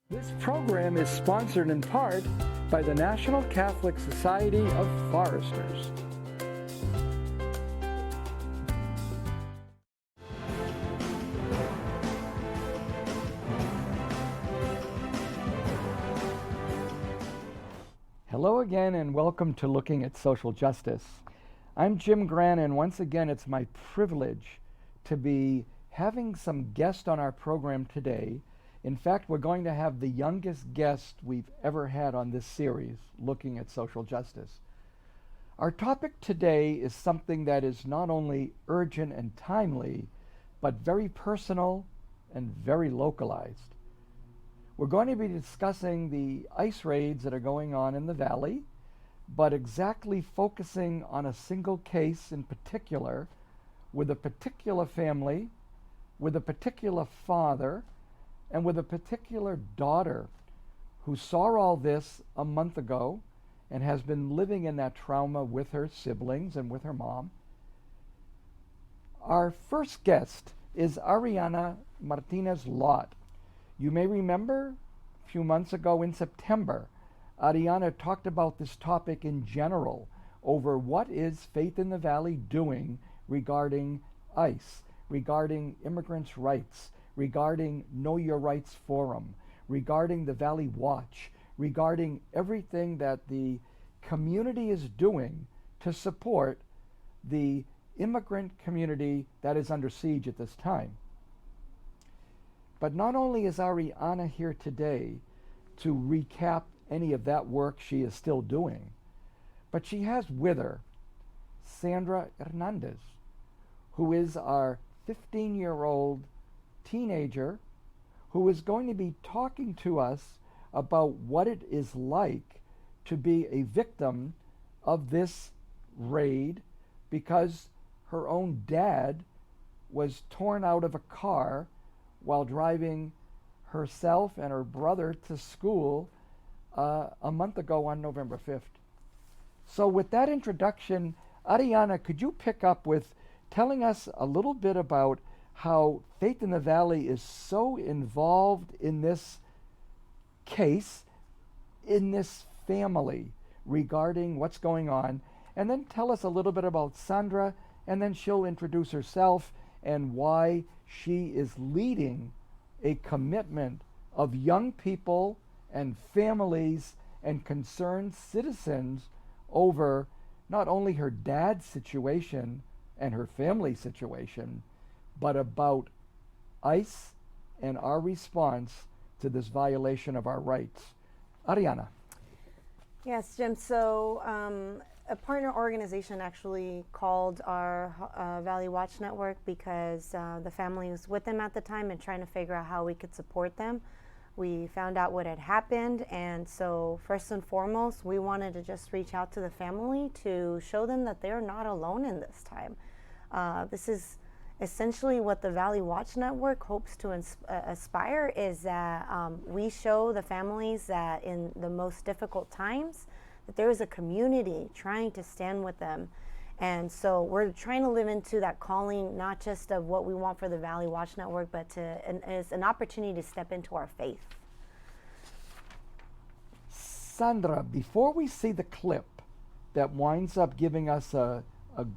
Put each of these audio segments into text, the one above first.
This program is sponsored in part by the National Catholic Society of Foresters. Hello again and welcome to Looking at Social Justice. I'm Jim Gran, and once again it's my privilege to be having some guests on our program today. In fact, we're going to have the youngest guest we've ever had on this series, Looking at Social Justice. Our topic today is something that is not only urgent and timely, but very personal and very localized. We're going to be discussing the ICE raids that are going on in the Valley, but exactly focusing on a single case in particular, with a particular family, with a particular father, and with a particular daughter who saw all this a month ago and has been living in that trauma with her siblings and with her mom. Our first guest is Ariana Martinez-Lott. You may remember a few months ago in September, Ariana talked about this topic in general over what is Faith in the Valley doing regarding ICE, regarding immigrants' rights, regarding Know Your Rights Forum, regarding the Valley Watch, regarding everything that the community is doing to support the immigrant community that is under siege at this time. But not only is Ariana here today to recap any of that work she is still doing, but she has with her Sandra Hernandez, who is our 15-year-old teenager who is going to be talking to us about what it is like to be a victim of this raid because her own dad was torn out of a car while driving herself and her brother to school a month ago on November 5th. So with that introduction, Ariana, could you pick up with telling us a little bit about how Faith in the Valley is so involved in this case, in this family, regarding what's going on, and then tell us a little bit about Sandra, and then she'll introduce herself and why she is leading a commitment of young people and families and concerned citizens over not only her dad's situation and her family situation, but about ICE and our response to this violation of our rights. Ariana. Yes, Jim. So a partner organization actually called our Valley Watch Network because the family was with them at the time and trying to figure out how we could support them. We found out what had happened, and so first and foremost, we wanted to just reach out to the family to show them that they're not alone in this time. This is essentially what the Valley Watch Network hopes to aspire is that we show the families that in the most difficult times that there is a community trying to stand with them. And so we're trying to live into that calling, not just of what we want for the Valley Watch Network, but as an opportunity to step into our faith. Sandra, before we see the clip that winds up giving us a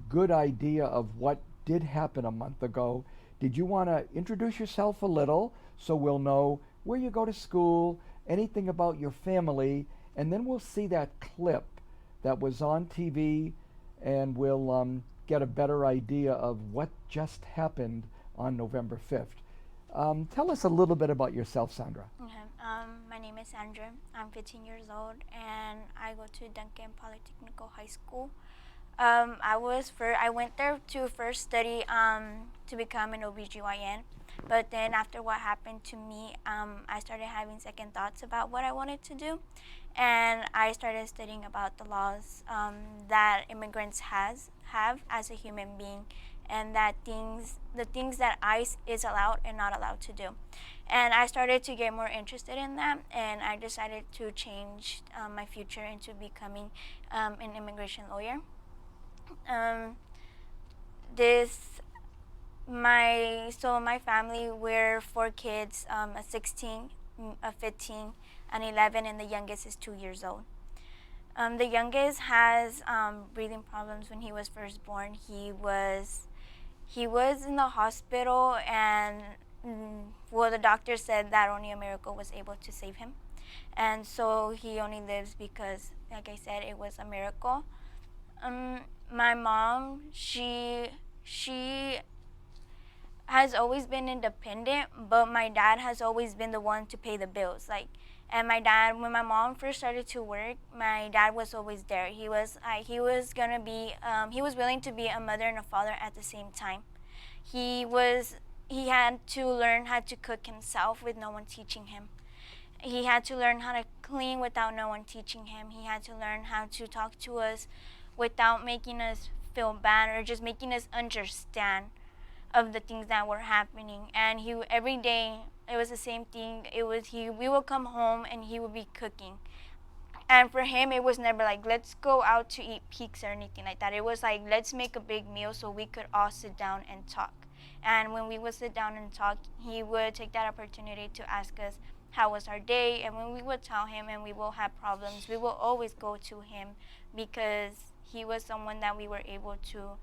good idea of what did happen a month ago, did you want to introduce yourself a little so we'll know where you go to school, anything about your family, and then we'll see that clip that was on TV and we'll get a better idea of what just happened on November 5th. Tell us a little bit about yourself, Sandra. Okay. My name is Sandra. I'm 15 years old and I go to Duncan Polytechnical High School. I went there to first study to become an OBGYN, but then after what happened to me, I started having second thoughts about what I wanted to do, and I started studying about the laws that immigrants have as a human being, and the things that ICE is allowed and not allowed to do. And I started to get more interested in that, and I decided to change my future into becoming an immigration lawyer. My family, we're 4 kids, a 16, of 15 and 11, and the youngest is 2 years old. The youngest has breathing problems. When he was first born, he was in the hospital, and well, the doctor said that only a miracle was able to save him, and so he only lives because, like I said, it was a miracle. My mom, she has always been independent, but my dad has always been the one to pay the bills. And my dad, when my mom first started to work, my dad was always there. He was willing to be a mother and a father at the same time. He had to learn how to cook himself with no one teaching him. He had to learn how to clean without no one teaching him. He had to learn how to talk to us without making us feel bad or just making us understand of the things that were happening. And every day it was the same thing. We would come home and he would be cooking. And for him, it was never like, let's go out to eat pizza or anything like that. It was like, let's make a big meal so we could all sit down and talk. And when we would sit down and talk, he would take that opportunity to ask us how was our day. And when we would tell him and we will have problems, we will always go to him, because he was someone that we were able to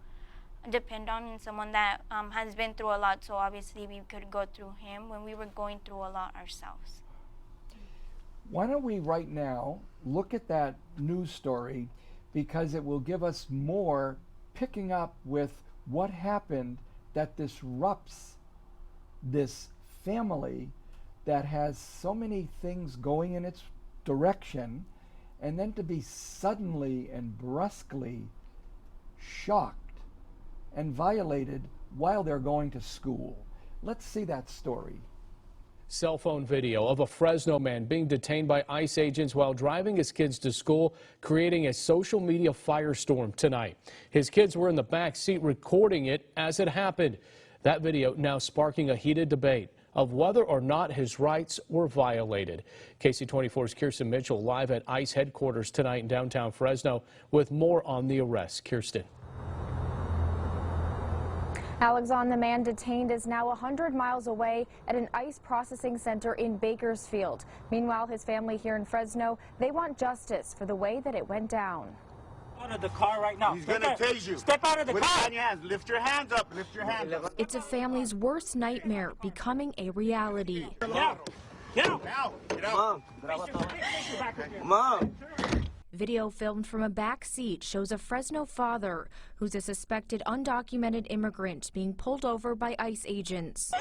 depend on, and someone that has been through a lot. So obviously we could go through him when we were going through a lot ourselves. Why don't we right now look at that news story, because it will give us more picking up with what happened that disrupts this family that has so many things going in its direction, and then to be suddenly and brusquely shocked and violated while they're going to school. Let's see that story. Cell phone video of a Fresno man being detained by ICE agents while driving his kids to school, creating a social media firestorm tonight. His kids were in the back seat recording it as it happened. That video now sparking a heated debate of whether or not his rights were violated. KC24's Kirsten Mitchell live at ICE headquarters tonight in downtown Fresno with more on the arrest. Kirsten. Alexon, the man detained, is now 100 miles away at an ICE processing center in Bakersfield. Meanwhile, his family here in Fresno, they want justice for the way that it went down. Out of the car right now. He's gonna tase you. Step out of the car. On your hands. Lift your hands up. Lift your hands up. It's a family's worst nightmare becoming a reality. Get out. Get out. Get out. Mom. Video filmed from a back seat shows a Fresno father who's a suspected undocumented immigrant being pulled over by ICE agents.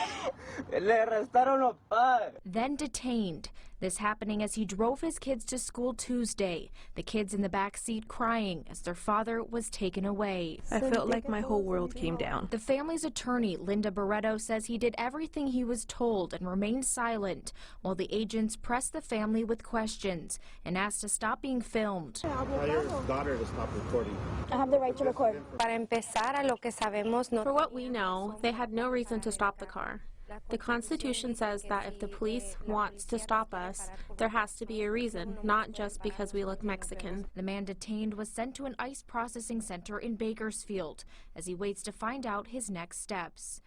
Then detained. This happening as he drove his kids to school Tuesday. The kids in the back seat crying as their father was taken away. I felt like my whole world came down. The family's attorney, Linda Barreto, says he did everything he was told and remained silent while the agents pressed the family with questions and asked to stop being filmed. Tell your daughter to stop recording. I have the right to record. For what we know, they had no reason to stop the car. The Constitution says that if the police wants to stop us, there has to be a reason, not just because we look Mexican. The man detained was sent to an ICE processing center in Bakersfield as he waits to find out his next steps.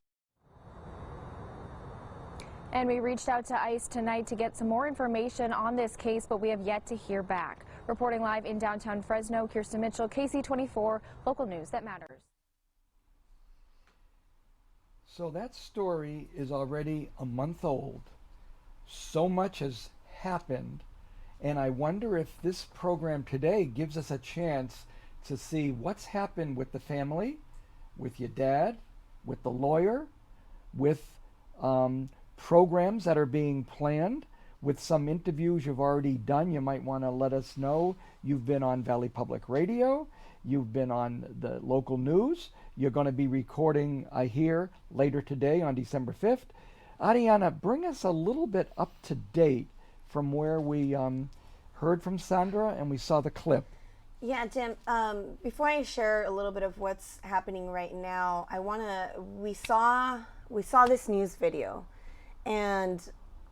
And we reached out to ICE tonight to get some more information on this case, but we have yet to hear back. Reporting live in downtown Fresno, Kirsten Mitchell, KC24, local news that matters. So that story is already a month old. So much has happened, and I wonder if this program today gives us a chance to see what's happened with the family, with your dad, with the lawyer, with programs that are being planned, with some interviews you've already done. You might want to let us know. You've been on Valley Public Radio. You've been on the local news. You're going to be recording, I hear, later today on December 5th. Ariana, bring us a little bit up to date from where we heard from Sandra and we saw the clip. Yeah, Jim, before I share a little bit of what's happening right now, we saw this news video, and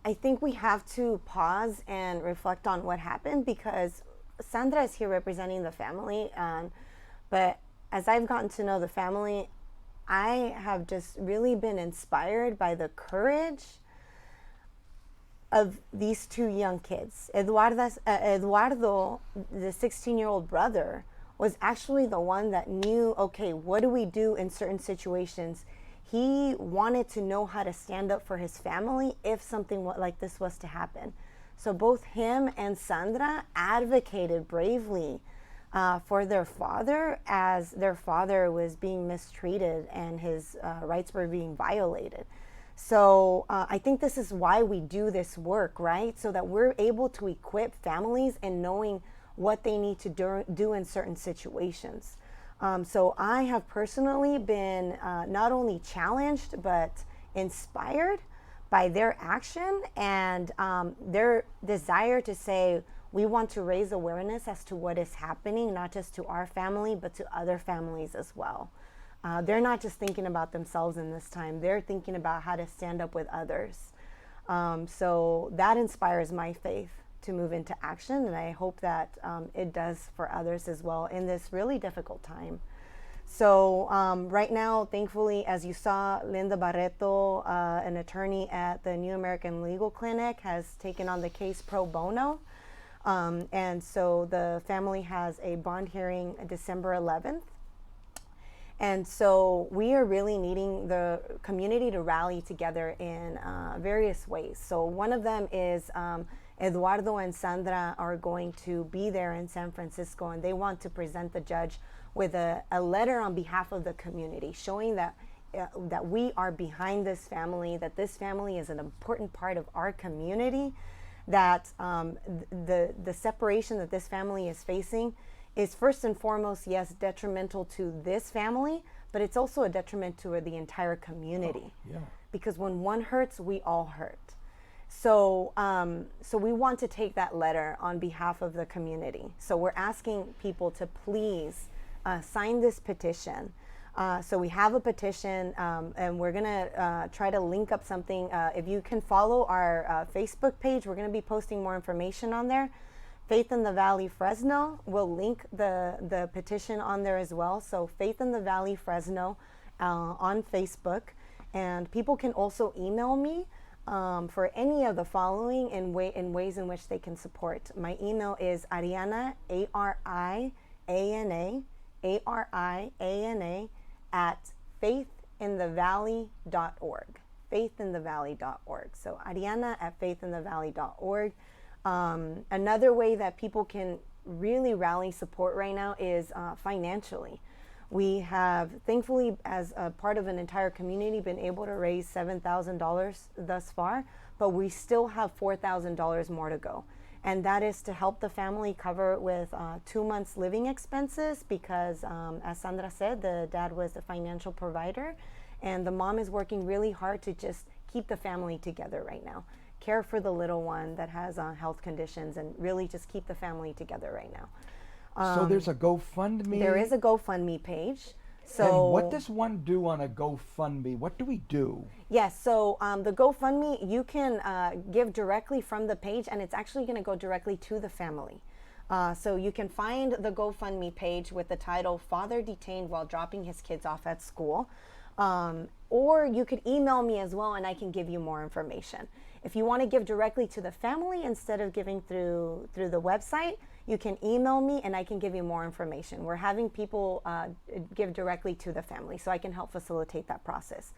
I think we have to pause and reflect on what happened, because Sandra is here representing the family, but as I've gotten to know the family, I have just really been inspired by the courage of these two young kids. Eduardo, the 16-year-old brother, was actually the one that knew, okay, what do we do in certain situations? He wanted to know how to stand up for his family if something like this was to happen. So both him and Sandra advocated bravely for their father, as their father was being mistreated and his rights were being violated. So I think this is why we do this work, right? So that we're able to equip families in knowing what they need to do in certain situations. So I have personally been not only challenged, but inspired by their action and their desire to say, we want to raise awareness as to what is happening, not just to our family, but to other families as well. They're not just thinking about themselves in this time, they're thinking about how to stand up with others. So that inspires my faith to move into action, and I hope that it does for others as well in this really difficult time. So right now, thankfully, as you saw, Linda Barreto, an attorney at the New American Legal Clinic, has taken on the case pro bono. And so the family has a bond hearing December 11th. And so we are really needing the community to rally together in various ways. So one of them is Eduardo and Sandra are going to be there in San Francisco, and they want to present the judge with a letter on behalf of the community, showing that that we are behind this family, that this family is an important part of our community, that the separation that this family is facing is first and foremost, yes, detrimental to this family, but it's also a detriment to the entire community. Oh, yeah. Because when one hurts, we all hurt. So, so we want to take that letter on behalf of the community. So we're asking people to please sign this petition. So we have a petition, and we're gonna try to link up something. If you can follow our Facebook page, we're gonna be posting more information on there. Faith in the Valley Fresno will link the petition on there as well. So Faith in the Valley Fresno on Facebook. And people can also email me for any of the following in ways in which they can support. My email is Ariana, Ariana, at faithinthevalley.org. Faithinthevalley.org. So Ariana at faithinthevalley.org. Another way that people can really rally support right now is financially. We have, thankfully, as a part of an entire community, been able to raise $7,000 thus far, but we still have $4,000 more to go. And that is to help the family cover with 2 months living expenses because, as Sandra said, the dad was the financial provider, and the mom is working really hard to just keep the family together right now. Care for the little one that has health conditions, and really just keep the family together right now. So there's a GoFundMe? There is a GoFundMe page. So and what does one do on a GoFundMe? What do we do? Yes, so the GoFundMe, you can give directly from the page, and it's actually going to go directly to the family. So you can find the GoFundMe page with the title, Father Detained While Dropping His Kids Off at School. Or you could email me as well, and I can give you more information. If you want to give directly to the family instead of giving through the website, you can email me and I can give you more information. We're having people give directly to the family, so I can help facilitate that process.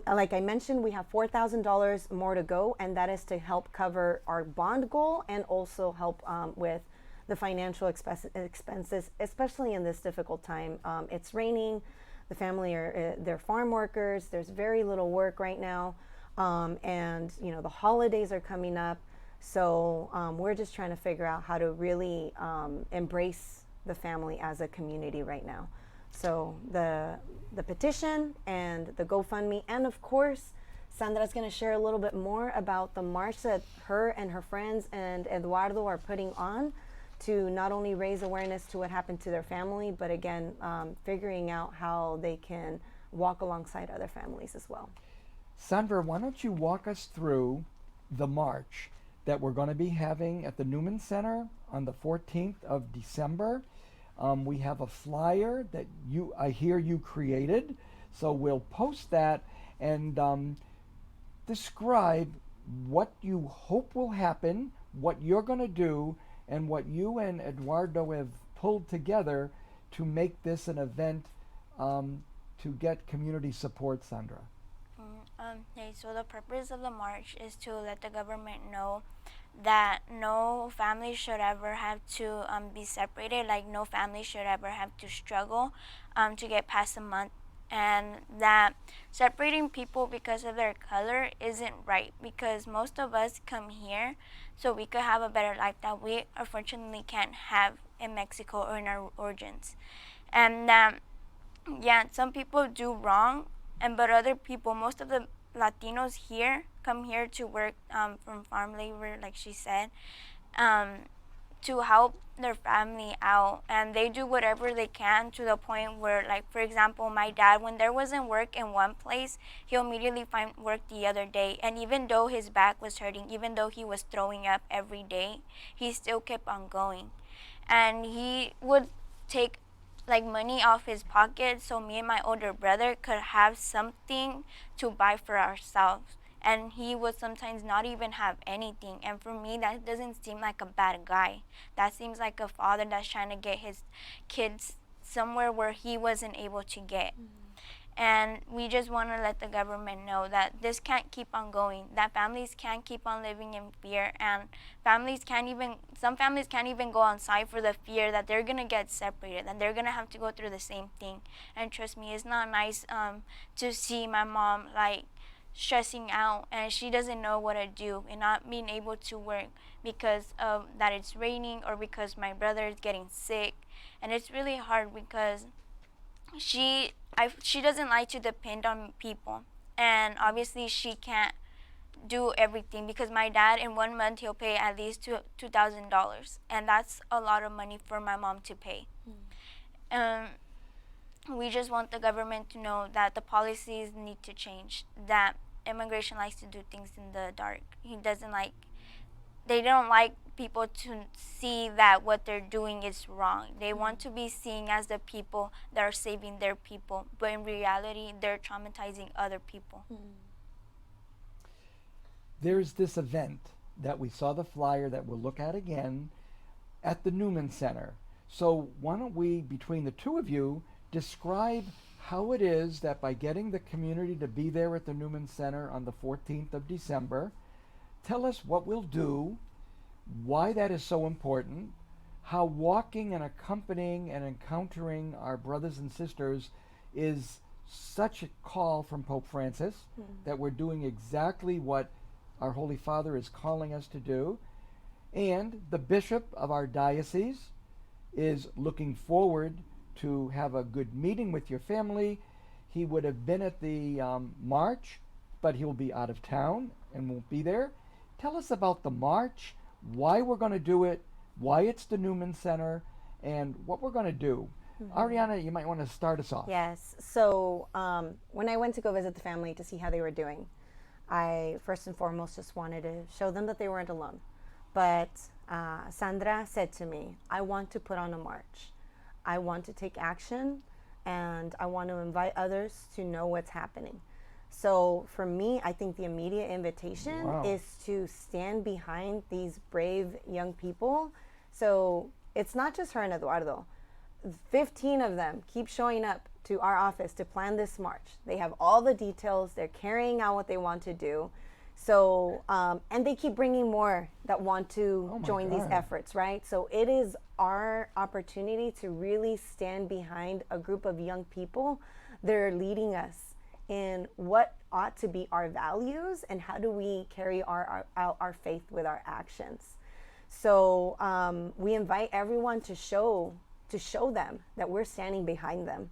Like I mentioned, we have $4,000 more to go, and that is to help cover our bond goal and also help with the financial expenses, especially in this difficult time. It's raining, the family they're farm workers, there's very little work right now, and you know, the holidays are coming up. So we're just trying to figure out how to really embrace the family as a community right now. So the petition and the GoFundMe, and of course, Sandra's going to share a little bit more about the march that her and her friends and Eduardo are putting on to not only raise awareness to what happened to their family, but again, figuring out how they can walk alongside other families as well. Sandra, why don't you walk us through the march that we're going to be having at the Newman Center on the 14th of December. We have a flyer that I hear you created, so we'll post that and describe what you hope will happen, what you're going to do, and what you and Eduardo have pulled together to make this an event to get community support, Sandra. Okay, so the purpose of the march is to let the government know that no family should ever have to be separated, like no family should ever have to struggle to get past a month, and that separating people because of their color isn't right, because most of us come here so we could have a better life that we unfortunately can't have in Mexico or in our origins. And yeah, some people do wrong, but other people, most of the Latinos here come here to work from farm labor, like she said, to help their family out, and they do whatever they can to the point where, like, for example, my dad, when there wasn't work in one place, he'll immediately find work the other day, and even though his back was hurting, even though he was throwing up every day, he still kept on going. And he would take like money off his pocket so me and my older brother could have something to buy for ourselves, and he would sometimes not even have anything. And for me, that doesn't seem like a bad guy. That seems like a father that's trying to get his kids somewhere where he wasn't able to get. And we just want to let the government know that this can't keep on going, that families can't keep on living in fear, and some families can't even go outside for the fear that they're going to get separated, and they're going to have to go through the same thing. And trust me, it's not nice to see my mom like stressing out, and she doesn't know what to do, and not being able to work because of that it's raining, or because my brother is getting sick. And it's really hard because she doesn't like to depend on people, and obviously she can't do everything, because my dad in 1 month he'll pay at least $2,000, and that's a lot of money for my mom to pay. We just want the government to know that the policies need to change, that immigration likes to do things in the dark. They don't like people to see that what they're doing is wrong. They want to be seen as the people that are saving their people, but in reality, they're traumatizing other people. There's this event that we saw the flyer that we'll look at again at the Newman Center. So why don't we, between the two of you, describe how it is that by getting the community to be there at the Newman Center on the 14th of December, tell us what we'll do, why that is so important, how walking and accompanying and encountering our brothers and sisters is such a call from Pope Francis, that we're doing exactly what our Holy Father is calling us to do. And the bishop of our diocese is looking forward to have a good meeting with your family. He would have been at the march, but he'll be out of town and won't be there. Tell us about the march, why we're going to do it, why it's the Newman Center, and what we're going to do. Ariana, you might want to start us off. Yes. So when I went to go visit the family to see how they were doing, I first and foremost just wanted to show them that they weren't alone. But Sandra said to me, I want to put on a march. I want to take action, and I want to invite others to know what's happening. So for me, I think the immediate invitation is to stand behind these brave young people. So it's not just her and Eduardo. 15 of them keep showing up to our office to plan this march. They have all the details. They're carrying out what they want to do. So, and they keep bringing more that want to join these efforts, right? So it is our opportunity to really stand behind a group of young people that are leading us in what ought to be our values, and how do we carry our faith with our actions. So we invite everyone to show them that we're standing behind them.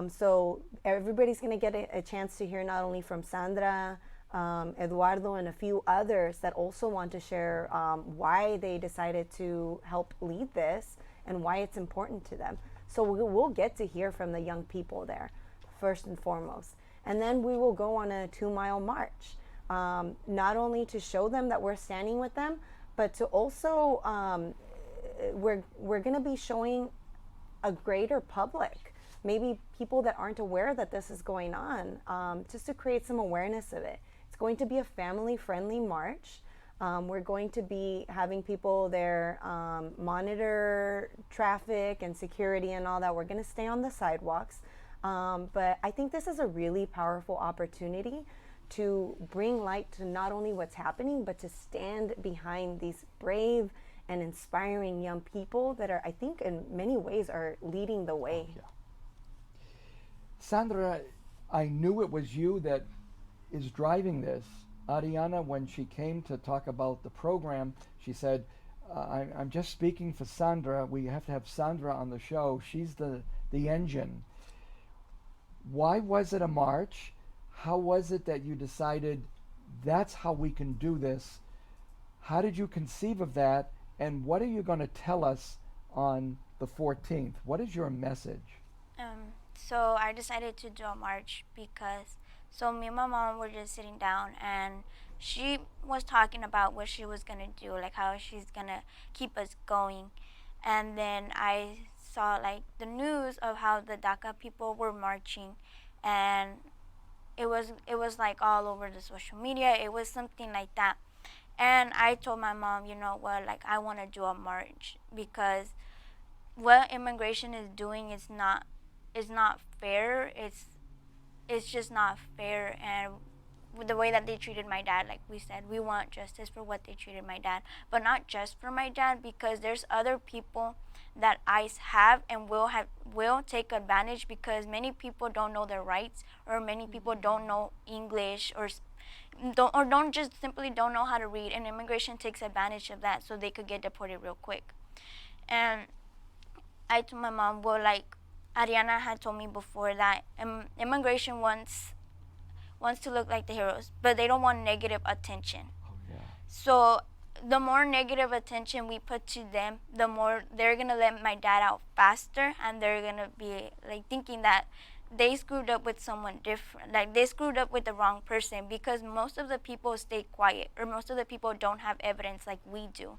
So everybody's going to get a chance to hear not only from Sandra, Eduardo, and a few others that also want to share why they decided to help lead this and why it's important to them. So we'll get to hear from the young people there, first and foremost. And then we will go on a 2-mile march, not only to show them that we're standing with them, but to also, we're going to be showing a greater public, maybe people that aren't aware that this is going on, just to create some awareness of it. It's going to be a family-friendly march. We're going to be having people there monitor traffic and security and all that. We're going to stay on the sidewalks. But I think this is a really powerful opportunity to bring light to not only what's happening, but to stand behind these brave and inspiring young people that are, I think, in many ways are leading the way. Yeah. Sandra, I knew it was you that is driving this. Ariana, when she came to talk about the program, she said, I'm just speaking for Sandra. We have to have Sandra on the show. She's the engine. Why was it a march? How was it that you decided that's how we can do this? How did you conceive of that? And what are you going to tell us on the 14th? What is your message? So I decided to do a march because, so me and my mom were just sitting down and she was talking about what she was going to do, like how she's going to keep us going. And then I saw like the news of how the DACA people were marching, and it was like all over the social media. It was something like that. And I told my mom, you know what, like I want to do a march because what immigration is doing is not fair. It's just not fair. And with the way that they treated my dad, like we said, we want justice for what they treated my dad, but not just for my dad, because there's other people that ICE have and will take advantage, because many people don't know their rights, or many people don't know English, or don't just simply don't know how to read, and immigration takes advantage of that so they could get deported real quick. And I told my mom, well, like Ariana had told me before, that immigration wants to look like the heroes, but they don't want negative attention. Oh, yeah. So the more negative attention we put to them, the more they're gonna let my dad out faster, and they're gonna be like thinking that they screwed up with someone different, like they screwed up with the wrong person, because most of the people stay quiet, or most of the people don't have evidence like we do.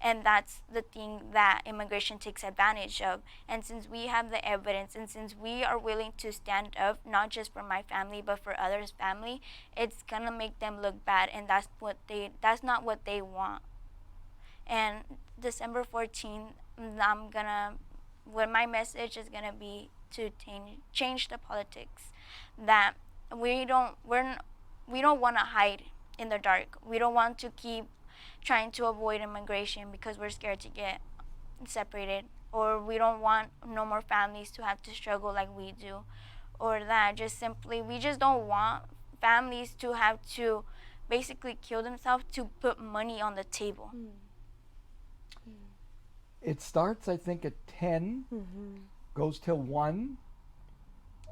And that's the thing that immigration takes advantage of. And since we have the evidence, and since we are willing to stand up, not just for my family, but for others' family, it's gonna make them look bad, and that's not what they want. And December 14th, my message is gonna be to change the politics. That we don't want to hide in the dark. We don't want to keep trying to avoid immigration because we're scared to get separated, or we don't want no more families to have to struggle like we do, or that just simply we just don't want families to have to basically kill themselves to put money on the table. It starts, I think, at 10, goes till 1.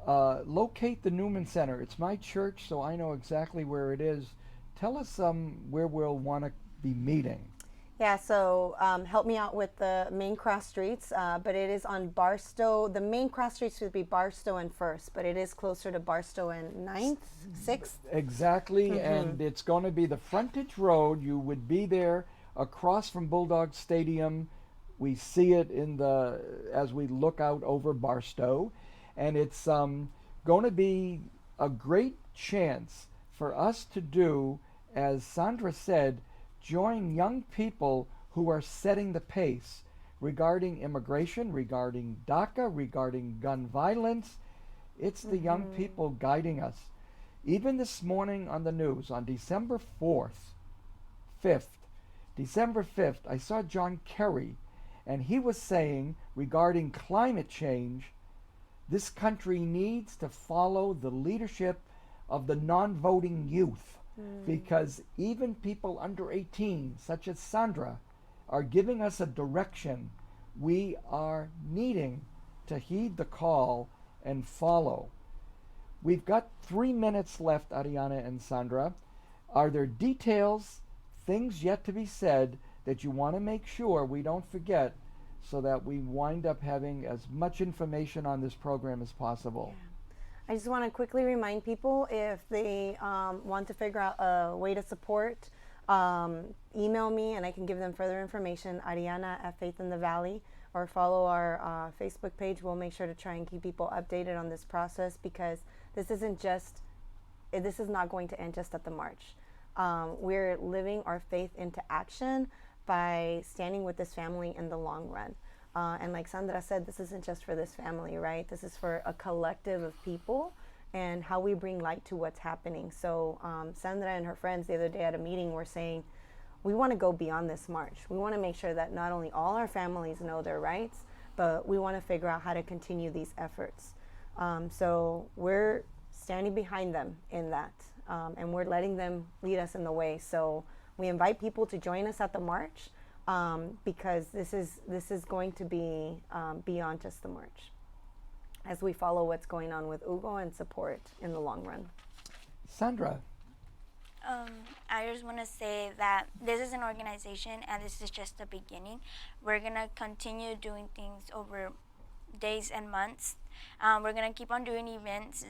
Locate the Newman Center. It's my church, so I know exactly where it is. Tell us where we'll want to be meeting. Yeah, so help me out with the main cross streets, but it is on Barstow. The main cross streets would be Barstow and First, but it is closer to Barstow and 9th, 6th. Exactly, and it's going to be the frontage road. You would be there across from Bulldog Stadium. We see it as we look out over Barstow, and it's going to be a great chance for us to do, as Sandra said, join young people who are setting the pace regarding immigration, regarding DACA, regarding gun violence. It's the young people guiding us. Even this morning on the news, on December 5th, I saw John Kerry, and he was saying regarding climate change, this country needs to follow the leadership of the non-voting youth. Because even people under 18, such as Sandra, are giving us a direction. We are needing to heed the call and follow. We've got 3 minutes left, Ariana and Sandra. Are there details, things yet to be said, that you want to make sure we don't forget, so that we wind up having as much information on this program as possible? Yeah. I just want to quickly remind people, if they want to figure out a way to support, email me and I can give them further information, Ariana at Faith in the Valley, or follow our Facebook page. We'll make sure to try and keep people updated on this process, because this isn't just this is not going to end just at the march. We're living our faith into action by standing with this family in the long run. And like Sandra said, this isn't just for this family, right? This is for a collective of people and how we bring light to what's happening. So Sandra and her friends the other day at a meeting were saying, we want to go beyond this march. We want to make sure that not only all our families know their rights, but we want to figure out how to continue these efforts. So we're standing behind them in that, and we're letting them lead us in the way. So we invite people to join us at the march, because this is going to be beyond just the march, as we follow what's going on with Hugo and support in the long run. Sandra. I just want to say that this is an organization and this is just the beginning. We're going to continue doing things over days and months. We're going to keep on doing events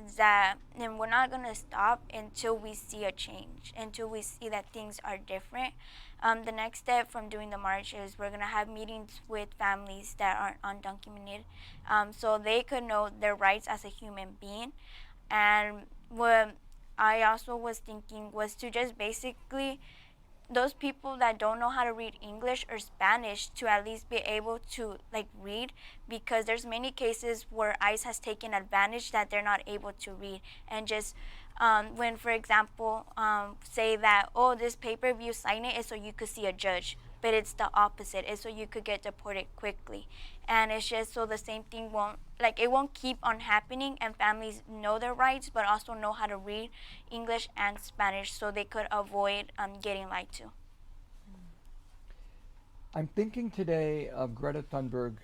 and we're not going to stop until we see a change, until we see that things are different. The next step from doing the march is we're going to have meetings with families that are undocumented, so they could know their rights as a human being. And what I also was thinking was to just basically those people that don't know how to read English or Spanish to at least be able to read, because there's many cases where ICE has taken advantage that they're not able to read. And just when, for example, say that, oh, this paper, if you sign it, is so you could see a judge. But it's the opposite. It's so you could get deported quickly. And it's just so the same thing it won't keep on happening, and families know their rights, but also know how to read English and Spanish so they could avoid getting lied to. I'm thinking today of Greta Thunberg,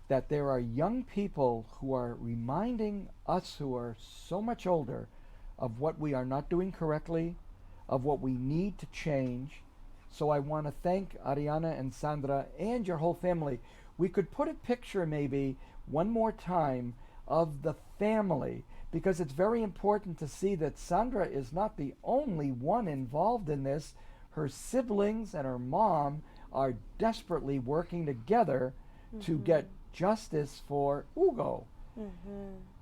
that there are young people who are reminding us who are so much older of what we are not doing correctly, of what we need to change. So I want to thank Ariana and Sandra and your whole family. We could put a picture maybe one more time of the family, because it's very important to see that Sandra is not the only one involved in this. Her siblings and her mom are desperately working together to get justice for Hugo.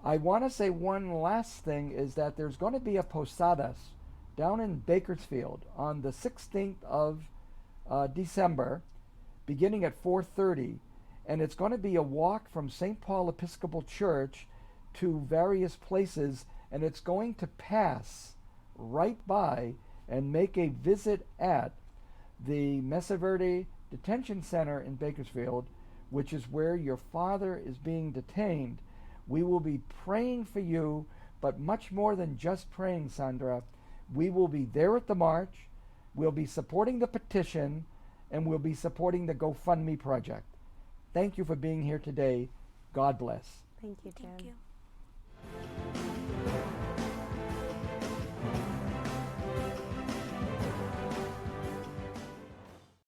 I want to say one last thing is that there's going to be a posadas down in Bakersfield on the 16th of December, beginning at 4:30, and it's going to be a walk from St. Paul Episcopal Church to various places, and it's going to pass right by and make a visit at the Mesa Verde Detention Center in Bakersfield, which is where your father is being detained. We will be praying for you, but much more than just praying, Sandra. We will be there at the march, we'll be supporting the petition, and we'll be supporting the GoFundMe project. Thank you for being here today. God bless. Thank you, Jim. Thank you.